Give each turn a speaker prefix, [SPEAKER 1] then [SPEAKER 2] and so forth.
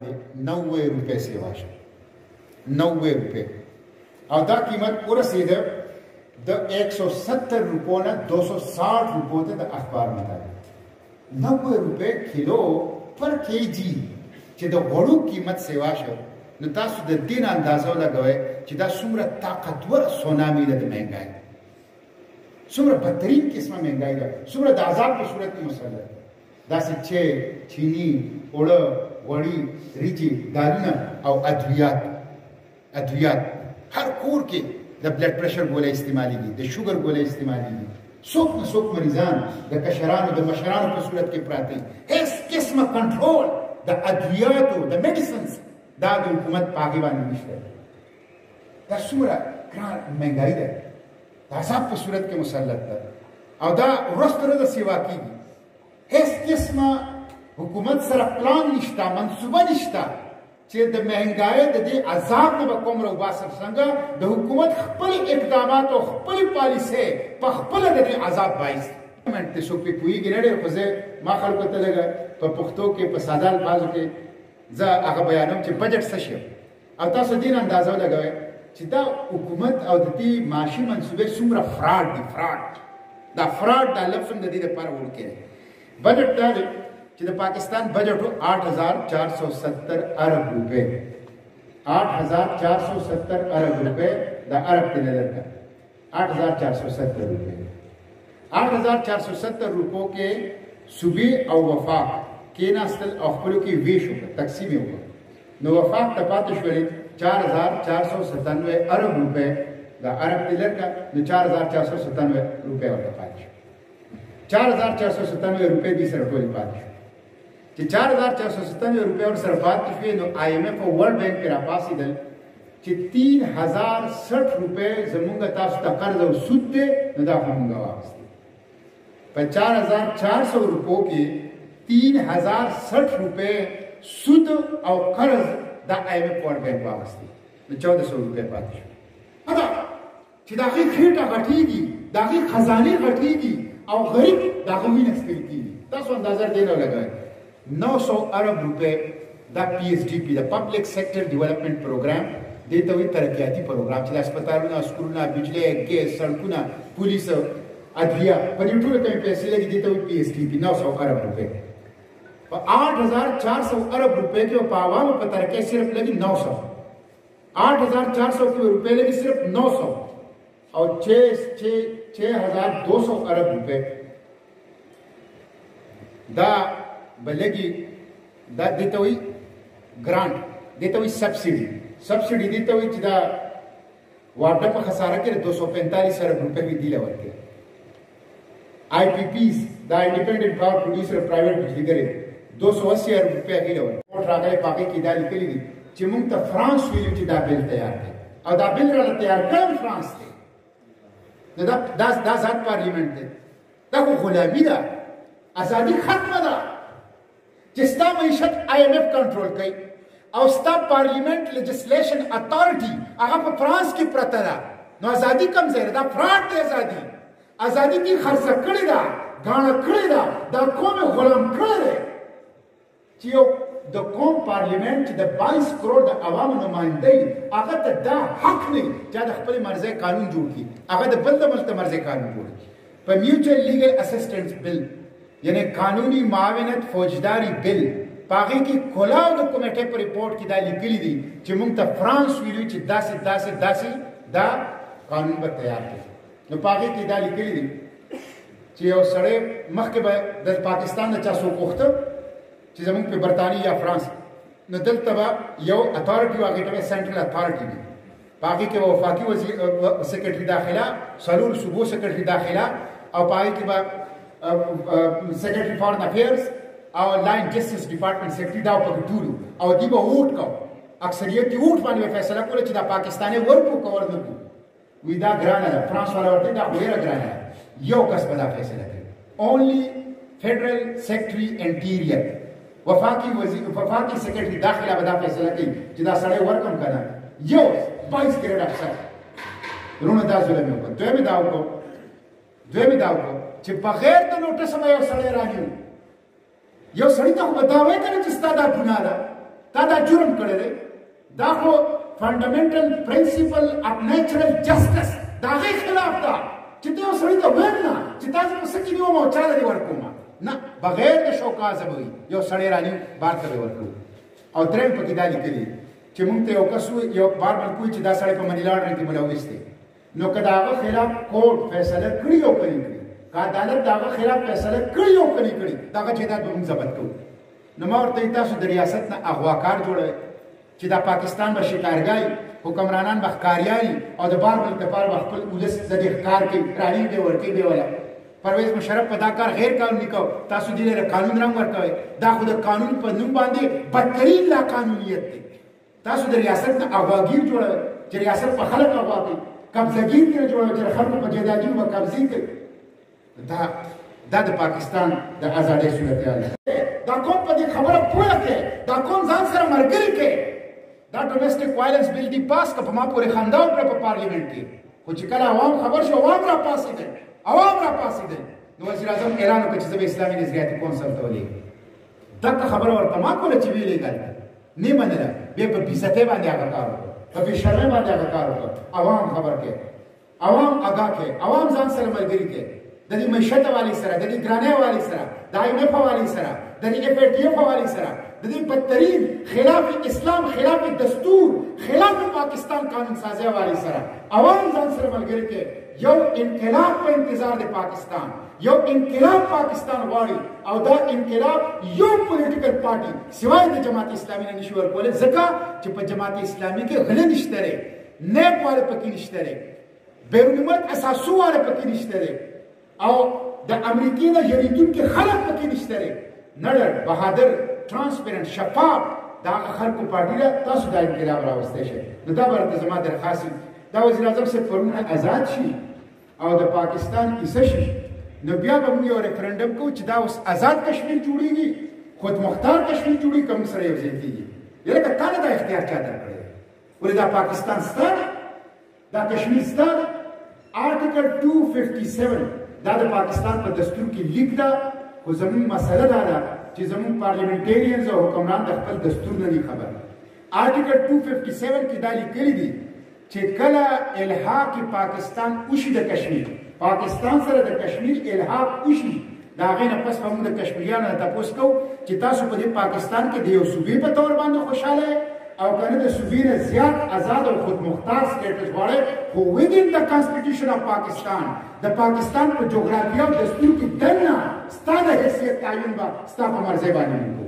[SPEAKER 1] 90 सेवा 90 और दा कीमत पूरा सीधे द 170 रुपयों ना 260 रुपयों तक अखबार में था 90 किलो पर केजी चिदा वड़ू कीमत सेवा शो नतासु द दिन अंदाज़ा लगाए चिदा सुमरा ताकतवर सोनामी द महंगाई सुमरा बदतरीन किस्म महंगाई दा सुमरा दाजाब की सूरत में मसला दासी छे चीनी ओड़ वड़ी रिची दालना और अद्वियात हर कोर के द ब्लड प्रेशर गोले इस्तेमाली की द शुगर गोले इस्तेमाली की सुख मरीजान द कशरान द मशरान की सूरत के प्राती इस किस्म कंट्रोल द अद्वियात द मेडिसिन्स दा द हुकूमत पाकिस्तान मिश्र दा सुमरा क्रांत महंगाई दा दासाब की सूरत के मुसल्लत और दा रस्तरे द सेवा की इस किस्म हुकूमत सर प्लान निश्ता मंसूबा निश्ता चे द महंगाई द दे अजाब न बकोम रो बासर संगा द हुकूमत खपल इकदामात और खपल पॉलिसी पखपल द दे अजाब बाइस गवर्नमेंट ते सोपी कोई गिरडे खोजे मा खल को तलगा प पुख्तो के प सादाल बाजू के जा आगा बयानम चे बजट सशे और तासो दिन अंदाजा लगावे चिता हुकूमत और दी माशी मंसूबे सुमरा फ्रॉड दा लफ्ज द दे पर उड़ के बजट दा चिदा पाकिस्तान बजट 8,470 अरब रुपए 8,470 अरब रुपए द अरब तिलर का 8,470 रुपए 8,470 रुपयों के सुबह और वफाक के नास्तल अखबरों की वेश होगा तकसीम होगा नो वफाक तपातुशवली 4,497 अरब रुपए द अरब तिलर का 4,497 रुपए और तपात 4,497 रुपए दी सरटोली पात 4,497 रुपए और सरफात की नो IMF और वर्ल्ड बैंक के रापासी दल 3,060 रुपए जमुंगा तास कर्ज और सूद दे नदा हमंगा वापस पर 4,400 रुपयों के 3,060 रुपए सूद और कर्ज दा IMF वर्ल्ड बैंक वापस दे 1,400 रुपए पाते अदा चिदाखी खेटा घटीगी दाखी खजाने घटीगी और गरीब दाखवी नस्की तास अंदाजा देना लगा 900 अरब रुपए द PSDP द पब्लिक सेक्टर डेवलपमेंट प्रोग्राम देते हुए तरक्याती प्रोग्राम चला अस्पतालों स्कूलों बिजली गैस सड़कों पुलिस अदलिया परिवटूर के पैसे लगी देते हुए PSDP 900 अरब रुपए और 8,400 अरब रुपए के पावा में तरक्या सिर्फ लगी 900 8,400 के रुपए लगी सिर्फ 900 और 6,200 अरब रुपए दा बल्कि देते हुई ग्रांट देते हुई सब्सिडी देते हुई चिदा वार्डा पर खसारा के 245 अरब रुपए भी दिले होते IPPs the independent power producer private बिजली करे 280 अरब रुपए दिले होते और रागले पाके की दाल निकली थी चिमुंग त फ्रांस विलियम चिदा बिल तैयार थे और दा बिल रहा तैयार कर फ्रांस थे दा जात पार्लियामेंट थे दा को गुलामी दा आजादी खत्म दा जिसका मईशत IMF कंट्रोल कई और स्टा पार्लियामेंट लेजिस्लेशन अथॉरिटी आगा फ्रांस की प्रतरा नो आजादी कम ज़ेर दा फ्रॉड दे आजादी की खर्च कड़ी दा गाना कड़ी दा कौम गुलाम करे चियो द कौम पार्लियामेंट द 22 करोड़ द अवाम नुमाइंदे आगा दा हक नहीं ज्यादा खपल मर्ज़े कानून जोड़ की आगा द बल्द मर्ज़े कानून जोड़ की पर म्यूचुअल लीगल असिस्टेंस बिल यानी कानूनी माविनत फौजदारी बिल पागी की कोलाव द कमेटी पर रिपोर्ट की दाली किली दी चिमुंग त फ्रांस विलु च दासी दा कानून ब तैयार थे न पागी की दाली किली दी चियो सड़े मख के द पाकिस्तान न चासो कोख्त च जमुंग पे बरतानी या फ्रांस न दल तबा यो अथॉरिटी वागे टके सेंट्रल अथॉरिटी में पागी के वफाकी वजीर सेक्रेटरी दाखिला सलूर सुबह सेक्रेटरी दाखिला और पागी के बाद सेक्रेटरी फॉरेन अफेयर्स और लाइन जस्टिस डिपार्टमेंट सेक्रेटरी दाव पर टूलू और दीबो ऊट का अक्सरियत ऊट माने फैसला को चिदा पाकिस्तान वर्क को कवर न को विदा ग्राना फ्रांस वाला वर्ते दा वेरा ग्राना यो कस बदा फैसला करे ओनली फेडरल सेक्रेटरी इंटीरियर वफाकी सेक्रेटरी दाखिला बदा फैसला की चिदा सड़े वर्कम करना यो 22 ग्रेड अफसर रोना दा जुलम को द्वे में दाव को चे बगैर तो नोटिस में यो सड़े राजू यो सड़ी तो बतावे करे जिस्ता दा गुनाह दा تا دا جرم کړی دی دا خو فنډامنټل پرنسپل اف نیچرل جسټس د هغې خلاف ده چې ته یو سړي ته ویل نه چې تاسو په څه کې نیوم او چا ته دې ورکوم نه بغیر د شوکازه به وي یو سړی رانیو بار ته به ورکوو او درېیم پکې دا لیکلي چې موږ ته یو کس یو بار باندې کوي چې دا سړی په منی لاډرنګ کې ملوث دی نو که د هغه خلاف کورټ فیصله کړي او کړي که عدالت د هغه خلاف فیصله کړي او کړي د هغه جایداد به موږ ضبط کوو نو ما ورته تاسو د ریاست نه اغواکار جوړوئ چې دا پاکستان به شکارګای حکمرانان به ښکاریاني او د بار ملک لپاره به خپل ولس د دې ښکار کوي راني دی ورکوي دی ولا پرویز مشرف په دا کار غیر قانوني کو تاسو دې له قانون رنګ ورکوئ دا خو د قانون په نوم باندې بدترین لا قانونیت دی تاسو د ریاست نه اغواګیر جوړوئ چې ریاست په خلک اغوا کوي قبضګیر کې جوړوئ چې خلکو په جایدادونو به قبضې کوي دا د پاکستان د ازادۍ صورتحال دا قوم په دې خبره پوه کې دا قوم ځان سره ملګري کې دا ډومېسټک وایلنس بل دی پاس که په ما پورې خندا وکړه په پارلیمنټ کې خو چې کله عوام خبر شو عوام راپاڅېدل نو وزیر اعظم اعلان وکړ چې زه به اسلامي نظریاتي کونسل ته ولېږم دغه خبره ورته ما کوله چې ویې لېږل نه منله بیا په بېعزتۍ باندې هغه کار وکړ په بېشرمۍ باندې هغه کار وکړ عوام خبر کې عوام آګاه کې عوام ځان سره ملګري کې د دې معیشت حوالې سره د دې ګرانۍ حوالې سره د IMF حوالې سره د دې FATF حوالې سره د دې بدترین خلاف اسلام خلاف دستور خلاف پاکستان قانون سازی حوالې سره عوام ځان سره ملګري کې یو انقلاب په انتظار د پاکستان یو انقلاب پاکستان غواړي او دا انقلاب یو پولیټیکل پارټي سوای د جماعت اسلامي نه نشي ورکولی ځکه چې په جماعت اسلامي کې غله نشته دی نیب والا پکې نشته دی بیرون ملک اساسو والا پکې نشته دی او د امریکې نه یریدونکي خلک پکې نشته دی نډر بهادر ټرانسپیرنټ شفاف دا خلکو پارټي ده تاسو دا انقلاب راوستی شئ نو دا به راته زما درخواست دا وزیر اعظم صاحب پرون آزاد شي او د پاکستان کیسه شي نو بیا به موږ یو ریفرنډم کوو چې دا اوس آزاد کشمیر جوړیږي خودمختار کشمیر جوړیږي که موږ سره یو ځای کېږي یاره که تا نه دا اختیار چا درکړی دی ولې دا پاکستان ستا ده دا کشمیر ستا ده آرټیکل 257 دا د پاکستان په دستور کې لیک ده خو زموږ مسله دا ده چې زموږ پارلیمنټیرینز او حکمران د خپل دستور نه دي خبر آرټیکل 257 کې دا لیکلي دي چې کله الحاق پاکستان وشي د کشمیر پاکستان سره د کشمیر الحاق وشي د هغې نه پس به موږ د کشمیریانو نه تپوس کوو چې تاسو په دې پاکستان کې د یو صوبې په طور باندې خوشحاله او کنه د صوبې نه زیات آزاد او خودمختار سټیټس غواړئ خو within the constitution of پاکستان د پاکستان په جغرافیه او دستور کې دننه ستا د حیثیت تعین به ستا په مرضۍ باندې